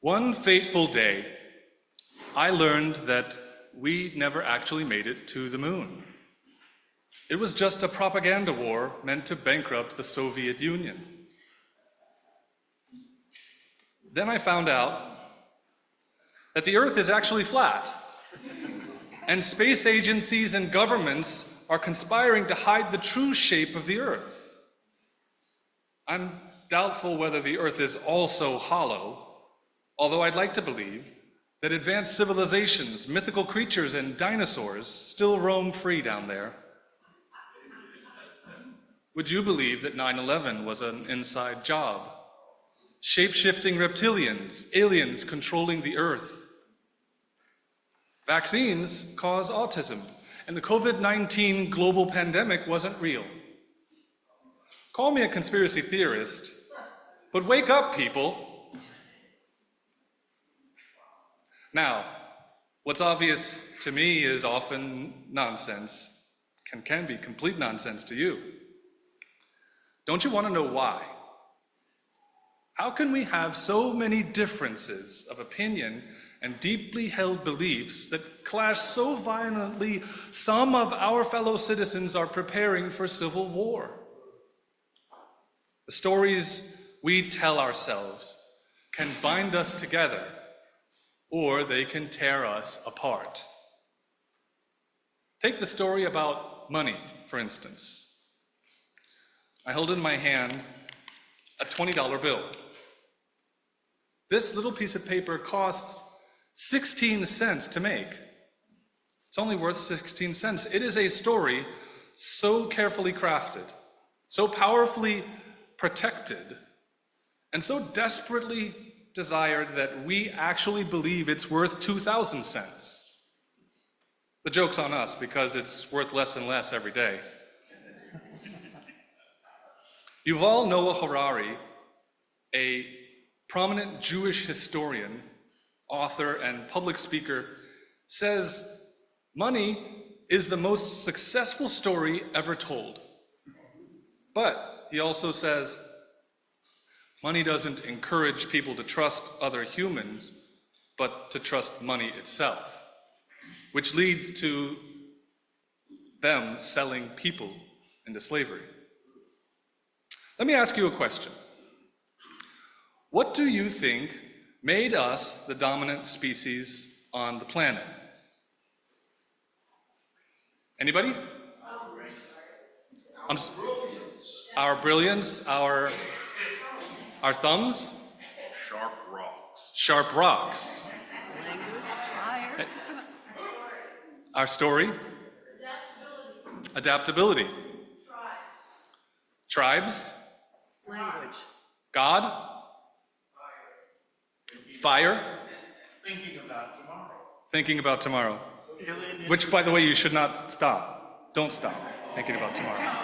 One fateful day, I learned that we never actually made it to the moon. It was just a propaganda war meant to bankrupt the Soviet Union. Then I found out that the Earth is actually flat, and space agencies and governments are conspiring to hide the true shape of the Earth. I'm doubtful whether the Earth is also hollow, although I'd like to believe that advanced civilizations, mythical creatures, and dinosaurs still roam free down there. Would you believe that 9/11 was an inside job? Shape-shifting reptilians, aliens controlling the Earth. Vaccines cause autism, and the COVID-19 global pandemic wasn't real. Call me a conspiracy theorist, but wake up, people. Now, what's obvious to me is often nonsense, can be complete nonsense to you. Don't you want to know why? How can we have so many differences of opinion and deeply held beliefs that clash so violently some of our fellow citizens are preparing for civil war? The stories we tell ourselves can bind us together, or they can tear us apart. Take the story about money, for instance. I hold in my hand a $20 bill. This little piece of paper costs 16 cents to make. It's only worth 16 cents. It is a story so carefully crafted, so powerfully protected, and so desperately desired that we actually believe it's worth 2,000 cents. The joke's on us because it's worth less and less every day. Yuval Noah Harari, a prominent Jewish historian, author, and public speaker, says money is the most successful story ever told. But he also says money doesn't encourage people to trust other humans, but to trust money itself, which leads to them selling people into slavery. Let me ask you a question. What do you think made us the dominant species on the planet? Anybody? Our brilliance, our thumbs? Sharp rocks. Sharp rocks. Our story? Adaptability. Tribes. Language. God. Fire. Thinking about tomorrow. Which, by the way, you should not stop. Don't stop thinking about tomorrow.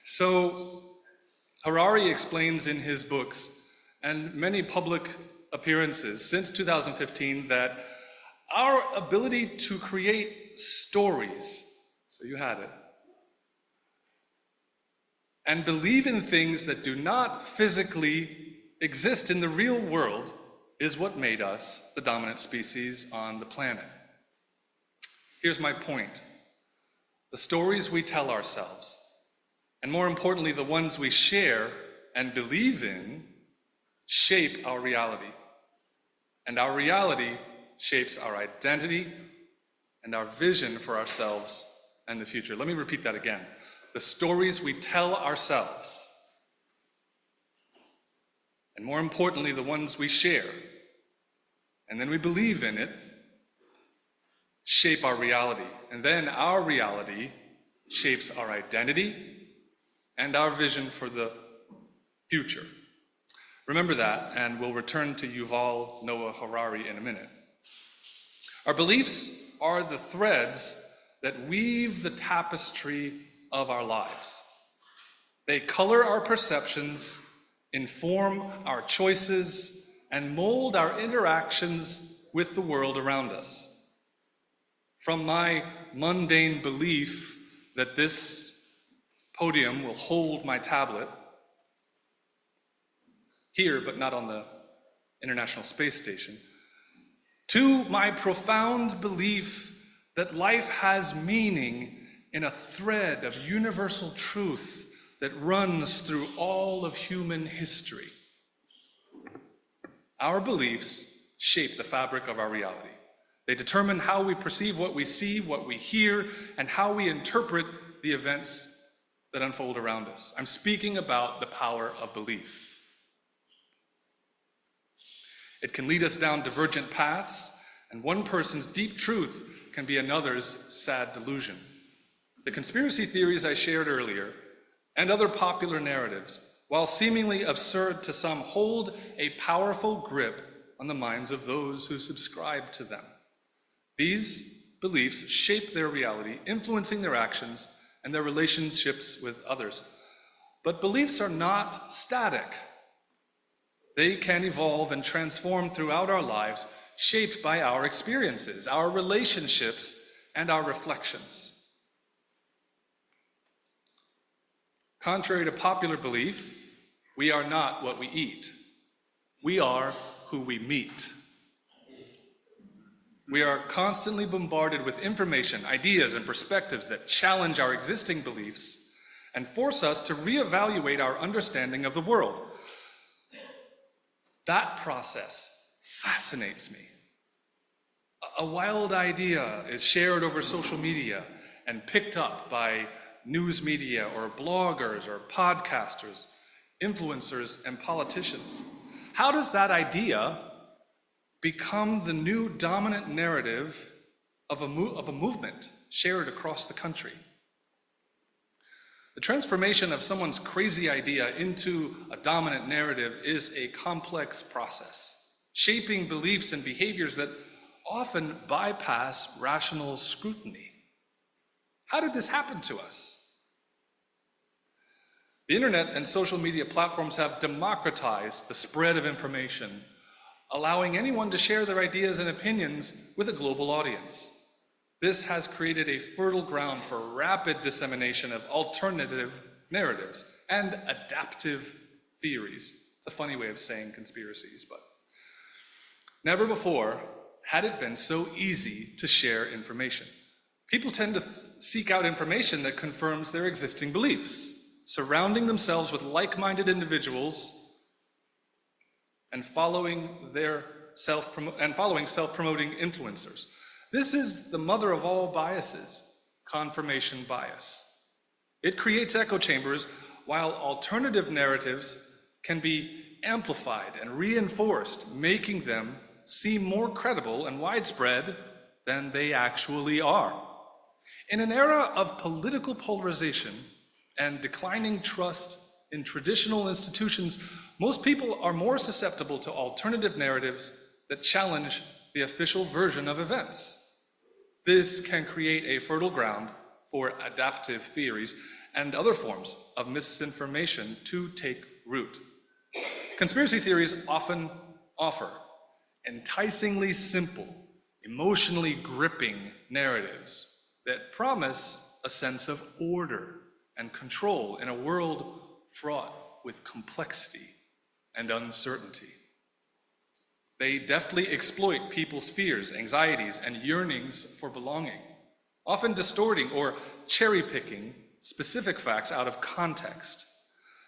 So, Harari explains in his books and many public appearances since 2015 that our ability to create stories, so you had it, and believe in things that do not physically exist in the real world is what made us the dominant species on the planet. Here's my point. The stories we tell ourselves, and more importantly, the ones we share and believe in, shape our reality. And our reality shapes our identity and our vision for ourselves and the future. Let me repeat that again. The stories we tell ourselves, and more importantly, the ones we share, and then we believe in it, shape our reality. And then our reality shapes our identity and our vision for the future. Remember that, and we'll return to Yuval Noah Harari in a minute. Our beliefs are the threads that weave the tapestry of our lives. They color our perceptions, inform our choices, and mold our interactions with the world around us. From my mundane belief that this podium will hold my tablet, here but not on the International Space Station, to my profound belief that life has meaning in a thread of universal truth that runs through all of human history. Our beliefs shape the fabric of our reality. They determine how we perceive what we see, what we hear, and how we interpret the events that unfold around us. I'm speaking about the power of belief. It can lead us down divergent paths, and one person's deep truth can be another's sad delusion. The conspiracy theories I shared earlier, and other popular narratives, while seemingly absurd to some, hold a powerful grip on the minds of those who subscribe to them. These beliefs shape their reality, influencing their actions and their relationships with others. But beliefs are not static. They can evolve and transform throughout our lives, shaped by our experiences, our relationships, and our reflections. Contrary to popular belief, we are not what we eat. We are who we meet. We are constantly bombarded with information, ideas, and perspectives that challenge our existing beliefs and force us to reevaluate our understanding of the world. That process fascinates me. A wild idea is shared over social media and picked up by news media or bloggers or podcasters, influencers, and politicians. How does that idea become the new dominant narrative of a movement shared across the country? The transformation of someone's crazy idea into a dominant narrative is a complex process, shaping beliefs and behaviors that often bypass rational scrutiny. How did this happen to us? The internet and social media platforms have democratized the spread of information, allowing anyone to share their ideas and opinions with a global audience. This has created a fertile ground for rapid dissemination of alternative narratives and adaptive theories. It's a funny way of saying conspiracies, but never before had it been so easy to share information. People tend to seek out information that confirms their existing beliefs, surrounding themselves with like-minded individuals and following self-promoting influencers. This is the mother of all biases, confirmation bias. It creates echo chambers, while alternative narratives can be amplified and reinforced, making them seem more credible and widespread than they actually are. In an era of political polarization and declining trust in traditional institutions, most people are more susceptible to alternative narratives that challenge the official version of events. This can create a fertile ground for adaptive theories and other forms of misinformation to take root. Conspiracy theories often offer enticingly simple, emotionally gripping narratives that promise a sense of order and control in a world fraught with complexity and uncertainty. They deftly exploit people's fears, anxieties, and yearnings for belonging, often distorting or cherry-picking specific facts out of context.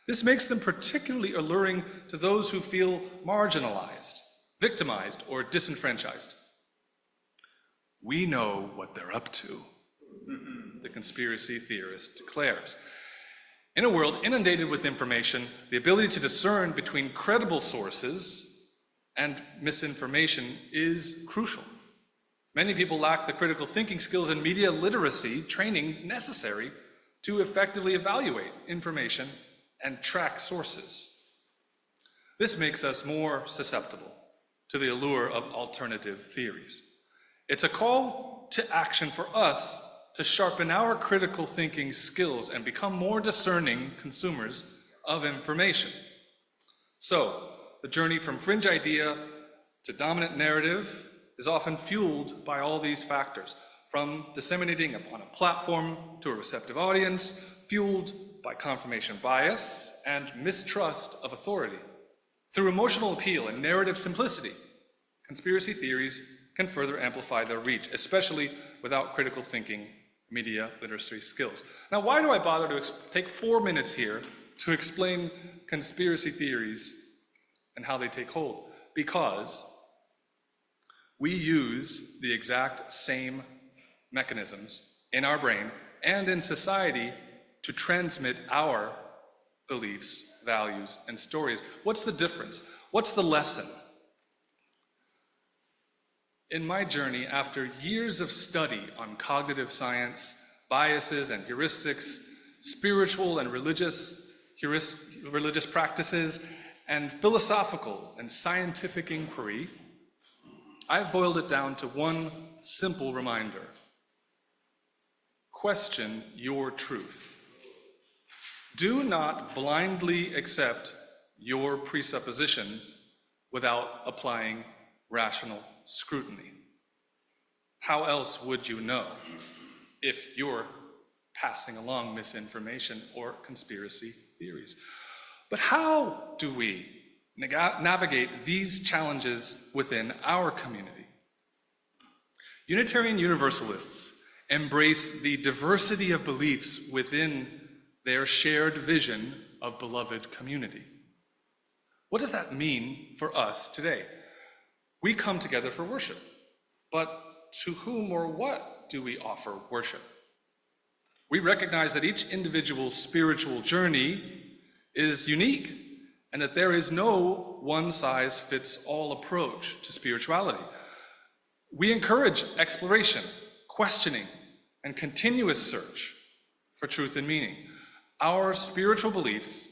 This makes them particularly alluring to those who feel marginalized, victimized, or disenfranchised. We know what they're up to, the conspiracy theorist declares. In a world inundated with information, the ability to discern between credible sources and misinformation is crucial. Many people lack the critical thinking skills and media literacy training necessary to effectively evaluate information and track sources. This makes us more susceptible to the allure of alternative theories. It's a call to action for us to sharpen our critical thinking skills and become more discerning consumers of information. So, the journey from fringe idea to dominant narrative is often fueled by all these factors, from disseminating on a platform to a receptive audience, fueled by confirmation bias and mistrust of authority. Through emotional appeal and narrative simplicity, conspiracy theories can further amplify their reach, especially without critical thinking, media literacy skills. Now, why do I bother to take 4 minutes here to explain conspiracy theories and how they take hold? Because we use the exact same mechanisms in our brain and in society to transmit our beliefs, values, and stories. What's the difference? What's the lesson? In my journey, after years of study on cognitive science, biases and heuristics, spiritual and religious practices, and philosophical and scientific inquiry, I've boiled it down to one simple reminder. Question your truth. Do not blindly accept your presuppositions without applying rational scrutiny. How else would you know if you're passing along misinformation or conspiracy theories? But how do we navigate these challenges within our community? Unitarian Universalists embrace the diversity of beliefs within their shared vision of beloved community. What does that mean for us today? We come together for worship, but to whom or what do we offer worship? We recognize that each individual's spiritual journey is unique and that there is no one-size-fits-all approach to spirituality. We encourage exploration, questioning, and continuous search for truth and meaning. Our spiritual beliefs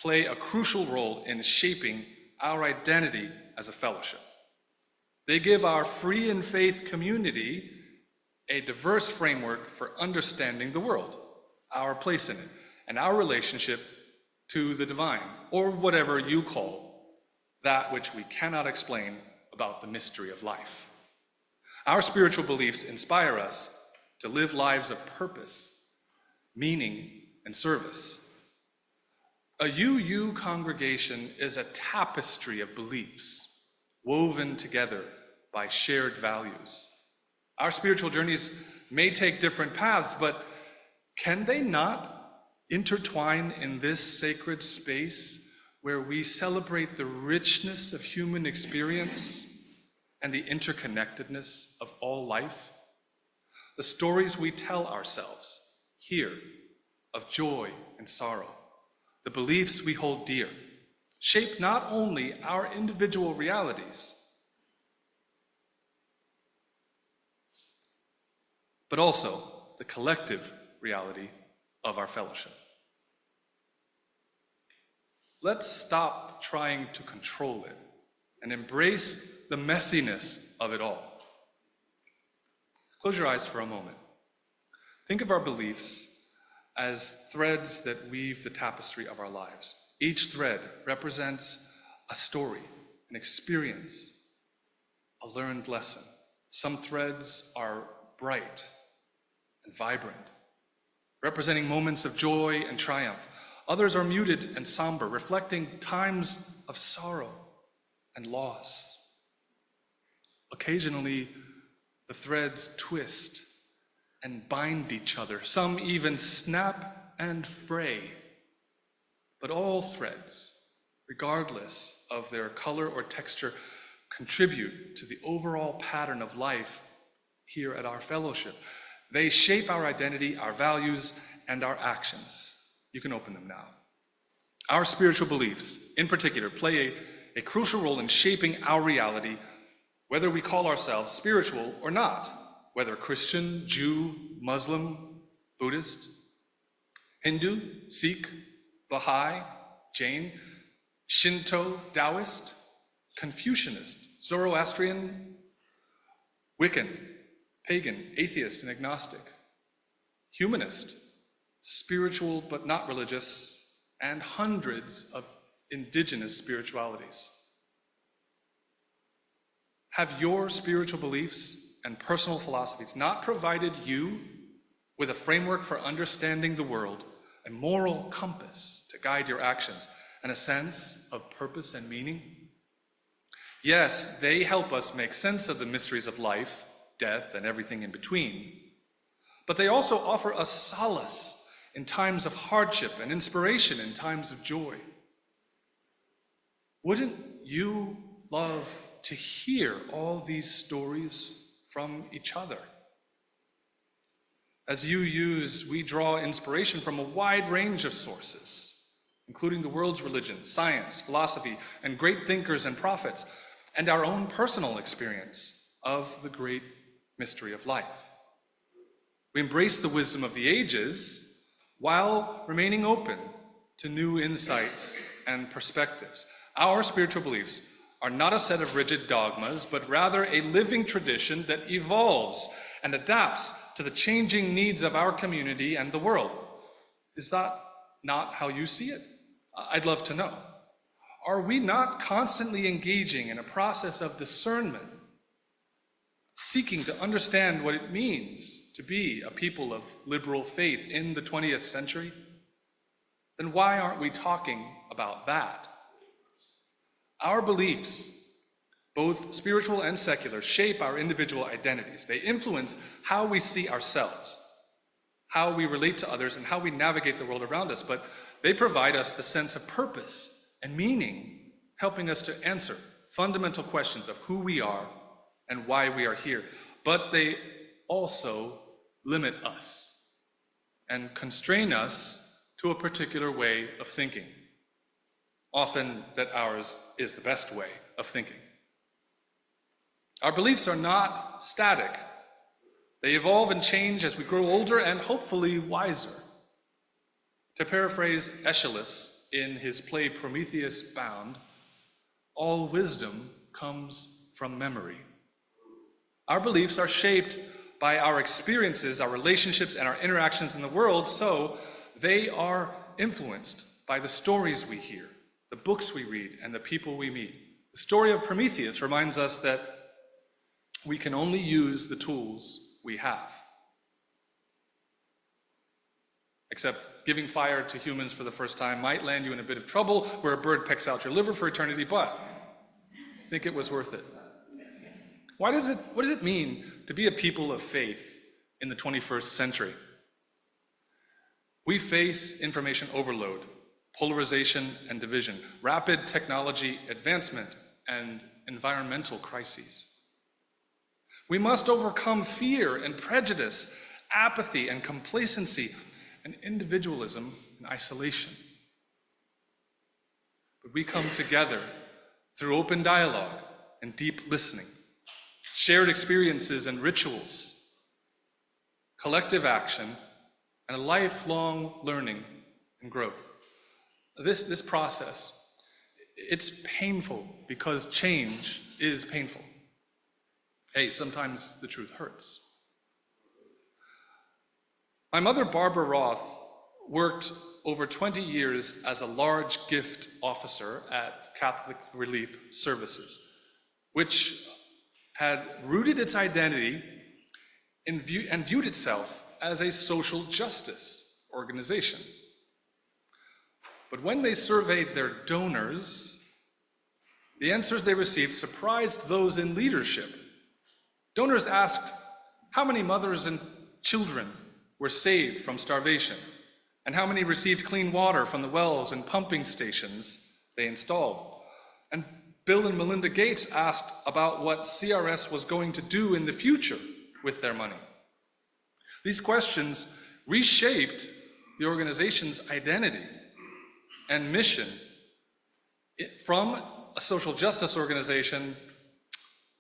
play a crucial role in shaping our identity as a fellowship. They give our free and faith community a diverse framework for understanding the world, our place in it, and our relationship to the divine, or whatever you call that which we cannot explain about the mystery of life. Our spiritual beliefs inspire us to live lives of purpose, meaning, and service. A UU congregation is a tapestry of beliefs woven together by shared values. Our spiritual journeys may take different paths, but can they not intertwine in this sacred space where we celebrate the richness of human experience and the interconnectedness of all life? The stories we tell ourselves here of joy and sorrow, the beliefs we hold dear, shape not only our individual realities, but also the collective reality of our fellowship. Let's stop trying to control it and embrace the messiness of it all. Close your eyes for a moment. Think of our beliefs as threads that weave the tapestry of our lives. Each thread represents a story, an experience, a learned lesson. Some threads are bright and vibrant, representing moments of joy and triumph. Others are muted and somber, reflecting times of sorrow and loss. Occasionally, the threads twist and bind each other. Some even snap and fray. But all threads, regardless of their color or texture, contribute to the overall pattern of life here at our fellowship. They shape our identity, our values, and our actions. You can open them now. Our spiritual beliefs, in particular, play a crucial role in shaping our reality, whether we call ourselves spiritual or not, whether Christian, Jew, Muslim, Buddhist, Hindu, Sikh, Baha'i, Jain, Shinto, Taoist, Confucianist, Zoroastrian, Wiccan, pagan, atheist, and agnostic, humanist, spiritual but not religious, and hundreds of indigenous spiritualities. Have your spiritual beliefs and personal philosophies not provided you with a framework for understanding the world, a moral compass to guide your actions, and a sense of purpose and meaning? Yes, they help us make sense of the mysteries of life, death, and everything in between. But they also offer us solace in times of hardship and inspiration in times of joy. Wouldn't you love to hear all these stories from each other? As we draw inspiration from a wide range of sources, including the world's religion, science, philosophy, and great thinkers and prophets, and our own personal experience of the great mystery of life. We embrace the wisdom of the ages while remaining open to new insights and perspectives. Our spiritual beliefs are not a set of rigid dogmas, but rather a living tradition that evolves and adapts to the changing needs of our community and the world. Is that not how you see it? I'd love to know. Are we not constantly engaging in a process of discernment, seeking to understand what it means to be a people of liberal faith in the 20th century? Then why aren't we talking about that? Our beliefs, both spiritual and secular, shape our individual identities. They influence how we see ourselves, how we relate to others, and how we navigate the world around us. But they provide us the sense of purpose and meaning, helping us to answer fundamental questions of who we are and why we are here. But they also limit us and constrain us to a particular way of thinking. Often that ours is the best way of thinking. Our beliefs are not static. They evolve and change as we grow older and hopefully wiser. To paraphrase Aeschylus in his play Prometheus Bound, all wisdom comes from memory. Our beliefs are shaped by our experiences, our relationships, and our interactions in the world, so they are influenced by the stories we hear, the books we read, and the people we meet. The story of Prometheus reminds us that we can only use the tools we have. Except giving fire to humans for the first time might land you in a bit of trouble where a bird pecks out your liver for eternity, but I think it was worth it. What does it mean to be a people of faith in the 21st century? We face information overload, polarization and division, rapid technology advancement, and environmental crises. We must overcome fear and prejudice, apathy and complacency, and individualism and isolation. But we come together through open dialogue and deep listening, shared experiences and rituals, collective action, and a lifelong learning and growth. This process, it's painful because change is painful. Hey, sometimes the truth hurts. My mother, Barbara Roth, worked over 20 years as a large gift officer at Catholic Relief Services, which had rooted its identity and viewed itself as a social justice organization. But when they surveyed their donors, the answers they received surprised those in leadership. Donors asked how many mothers and children were saved from starvation, and how many received clean water from the wells and pumping stations they installed. And Bill and Melinda Gates asked about what CRS was going to do in the future with their money. These questions reshaped the organization's identity and mission from a social justice organization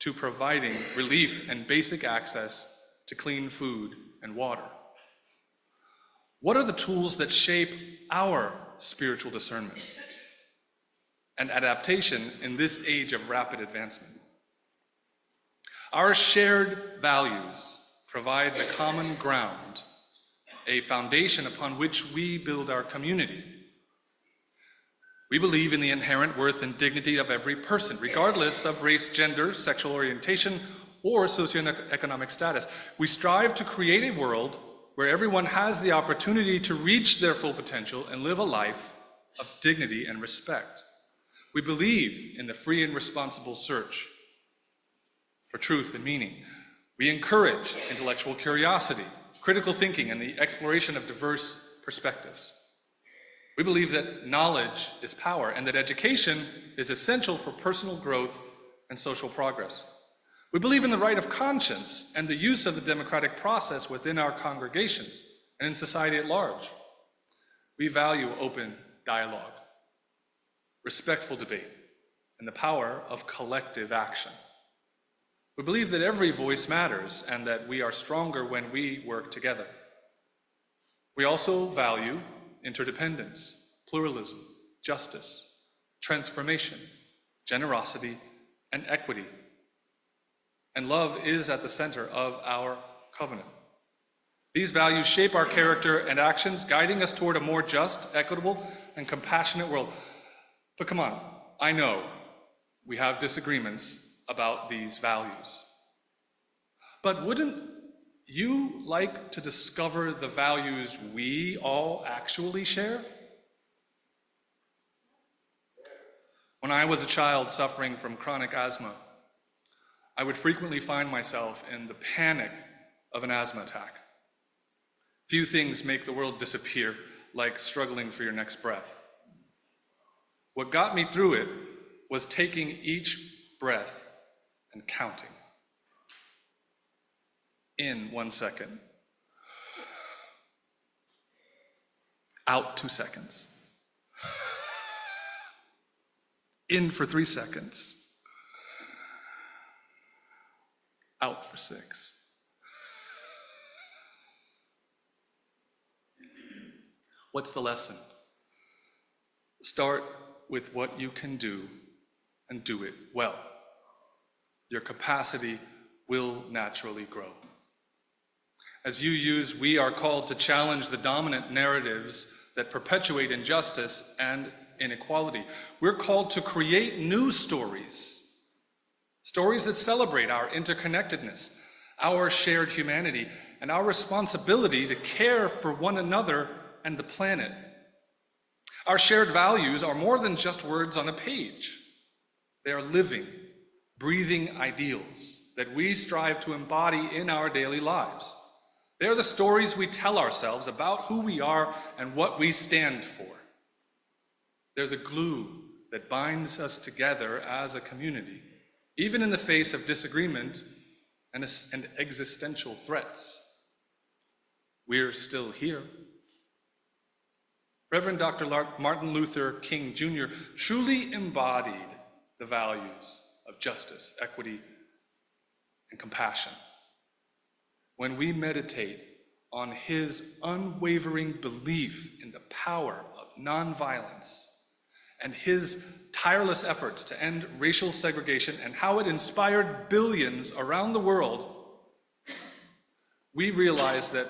to providing relief and basic access to clean food and water. What are the tools that shape our spiritual discernment and adaptation in this age of rapid advancement? Our shared values provide the common ground, a foundation upon which we build our community. We believe in the inherent worth and dignity of every person, regardless of race, gender, sexual orientation, or socioeconomic status. We strive to create a world where everyone has the opportunity to reach their full potential and live a life of dignity and respect. We believe in the free and responsible search for truth and meaning. We encourage intellectual curiosity, critical thinking, and the exploration of diverse perspectives. We believe that knowledge is power and that education is essential for personal growth and social progress. We believe in the right of conscience and the use of the democratic process within our congregations and in society at large. We value open dialogue, respectful debate, and the power of collective action. We believe that every voice matters and that we are stronger when we work together. We also value interdependence, pluralism, justice, transformation, generosity, and equity. And love is at the center of our covenant. These values shape our character and actions, guiding us toward a more just, equitable, and compassionate world. But come on, I know we have disagreements about these values. But wouldn't you like to discover the values we all actually share? When I was a child suffering from chronic asthma, I would frequently find myself in the panic of an asthma attack. Few things make the world disappear like struggling for your next breath. What got me through it was taking each breath and counting. In 1 second. Out 2 seconds. In for 3 seconds. Out for 6. What's the lesson? Start with what you can do and do it well. Your capacity will naturally grow. As you use, we are called to challenge the dominant narratives that perpetuate injustice and inequality. We're called to create new stories, stories that celebrate our interconnectedness, our shared humanity, and our responsibility to care for one another and the planet. Our shared values are more than just words on a page. They are living, breathing ideals that we strive to embody in our daily lives. They are the stories we tell ourselves about who we are and what we stand for. They're the glue that binds us together as a community, even in the face of disagreement and existential threats. We're still here. Reverend Dr. Martin Luther King Jr. truly embodied the values of justice, equity, and compassion. When we meditate on his unwavering belief in the power of nonviolence and his tireless efforts to end racial segregation and how it inspired billions around the world, we realize that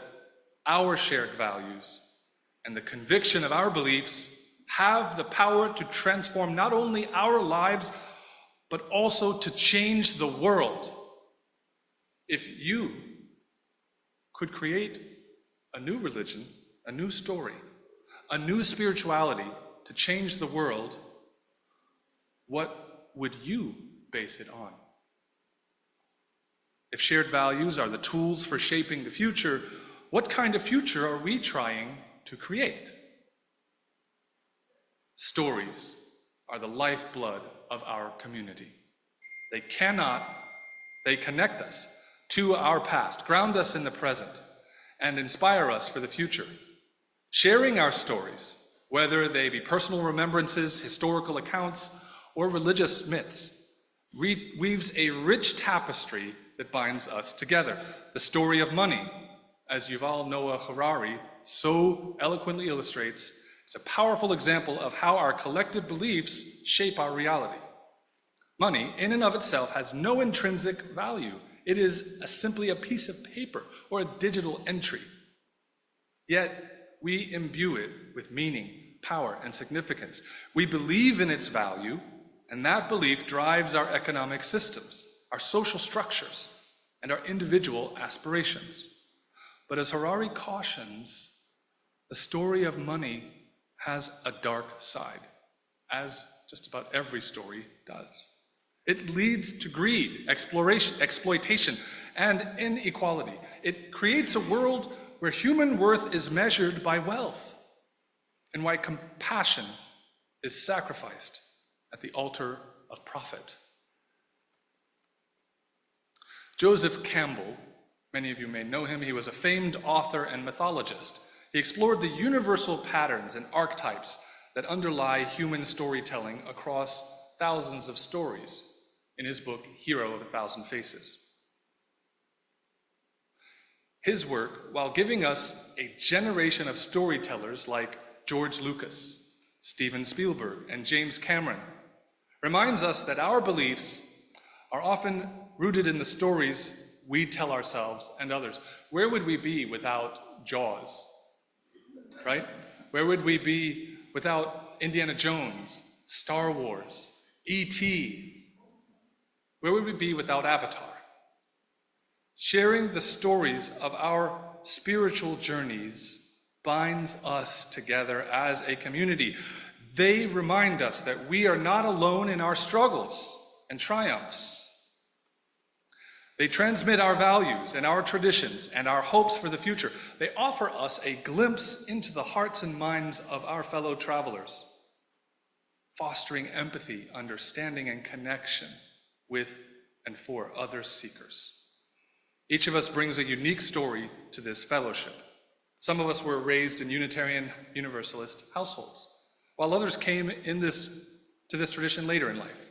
our shared values and the conviction of our beliefs have the power to transform not only our lives, but also to change the world. If you could create a new religion, a new story, a new spirituality to change the world, what would you base it on? If shared values are the tools for shaping the future, what kind of future are we trying to create? Stories are the lifeblood of our community. They connect us to our past, ground us in the present, and inspire us for the future. Sharing our stories, whether they be personal remembrances, historical accounts, or religious myths, weaves a rich tapestry that binds us together. The story of money, as Yuval Noah Harari so eloquently illustrates, is a powerful example of how our collective beliefs shape our reality. Money, in and of itself, has no intrinsic value. It is simply a piece of paper or a digital entry. Yet, we imbue it with meaning, power, and significance. We believe in its value, and that belief drives our economic systems, our social structures, and our individual aspirations. But as Harari cautions, the story of money has a dark side, as just about every story does. It leads to greed, exploitation, and inequality. It creates a world where human worth is measured by wealth, and why compassion is sacrificed at the altar of profit. Joseph Campbell, many of you may know him, he was a famed author and mythologist. He explored the universal patterns and archetypes that underlie human storytelling across thousands of stories in his book, Hero of a Thousand Faces. His work, while giving us a generation of storytellers like George Lucas, Steven Spielberg, and James Cameron, reminds us that our beliefs are often rooted in the stories we tell ourselves and others. Where would we be without Jaws, right? Where would we be without Indiana Jones, Star Wars, E.T.? Where would we be without Avatar? Sharing the stories of our spiritual journeys binds us together as a community. They remind us that we are not alone in our struggles and triumphs. They transmit our values and our traditions and our hopes for the future. They offer us a glimpse into the hearts and minds of our fellow travelers, fostering empathy, understanding, and connection with and for other seekers. Each of us brings a unique story to this fellowship. Some of us were raised in Unitarian Universalist households, while others came to this tradition later in life.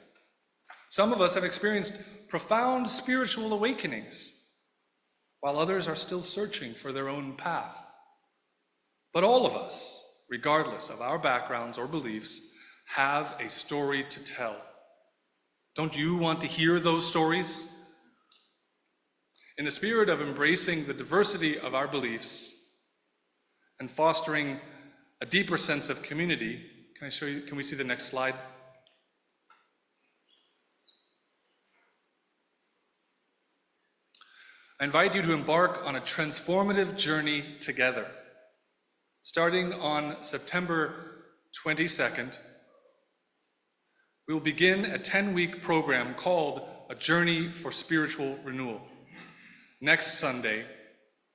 Some of us have experienced profound spiritual awakenings, while others are still searching for their own path. But all of us, regardless of our backgrounds or beliefs, have a story to tell. Don't you want to hear those stories? In the spirit of embracing the diversity of our beliefs and fostering a deeper sense of community, can we see the next slide? I invite you to embark on a transformative journey together. Starting on September 22nd, we will begin a 10-week program called A Journey for Spiritual Renewal. Next Sunday,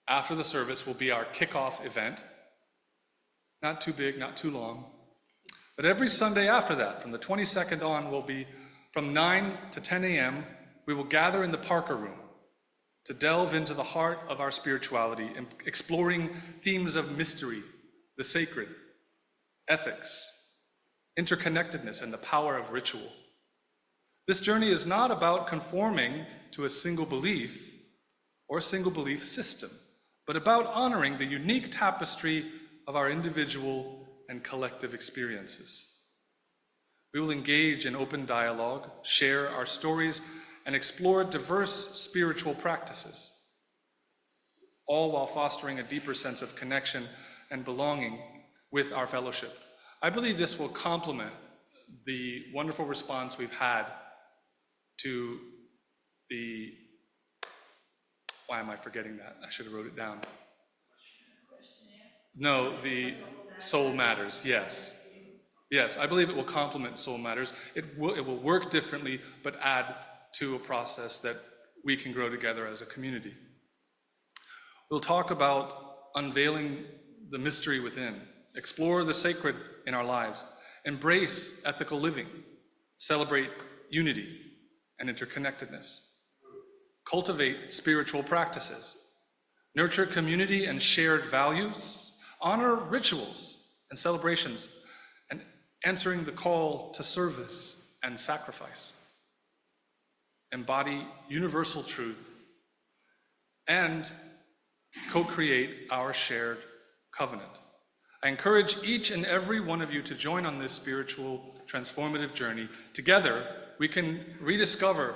after the service, will be our kickoff event. Not too big, not too long. But every Sunday after that, from the 22nd on, will be from 9 to 10 a.m., we will gather in the Parker Room to delve into the heart of our spirituality, exploring themes of mystery, the sacred, ethics, interconnectedness, and the power of ritual. This journey is not about conforming to a single belief or a single belief system, but about honoring the unique tapestry of our individual and collective experiences. We will engage in open dialogue, share our stories, and explore diverse spiritual practices, all while fostering a deeper sense of connection and belonging with our fellowship. I believe this will complement the wonderful response we've had to the, why am I forgetting that? I should have wrote it down. No, the Soul Matters, yes. Yes, I believe it will complement Soul Matters. It will work differently, but add to a process that we can grow together as a community. We'll talk about unveiling the mystery within, explore the sacred in our lives, embrace ethical living, celebrate unity and interconnectedness, cultivate spiritual practices, nurture community and shared values, honor rituals and celebrations, and answering the call to service and sacrifice, embody universal truth, and co-create our shared covenant. I encourage each and every one of you to join on this spiritual transformative journey. Together, we can rediscover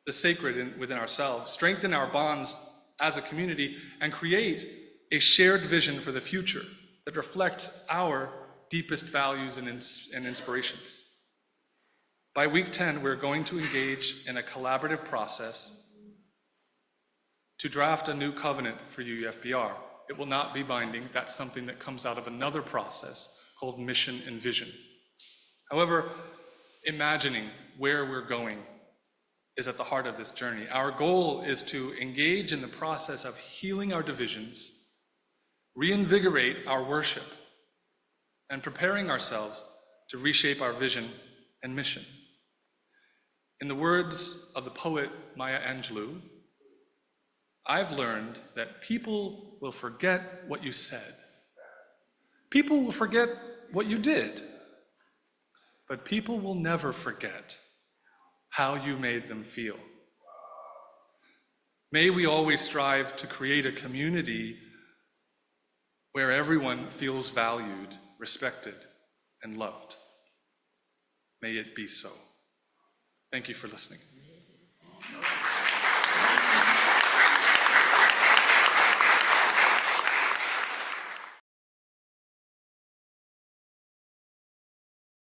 the sacred within ourselves, strengthen our bonds as a community, and create a shared vision for the future that reflects our deepest values and inspirations. By week 10, we're going to engage in a collaborative process to draft a new covenant for UEFBR. It will not be binding. That's something that comes out of another process called mission and vision. However, imagining where we're going is at the heart of this journey. Our goal is to engage in the process of healing our divisions, reinvigorate our worship, and preparing ourselves to reshape our vision and mission. In the words of the poet Maya Angelou, I've learned that people will forget what you said. People will forget what you did. But people will never forget how you made them feel. May we always strive to create a community where everyone feels valued, respected, and loved. May it be so. Thank you for listening.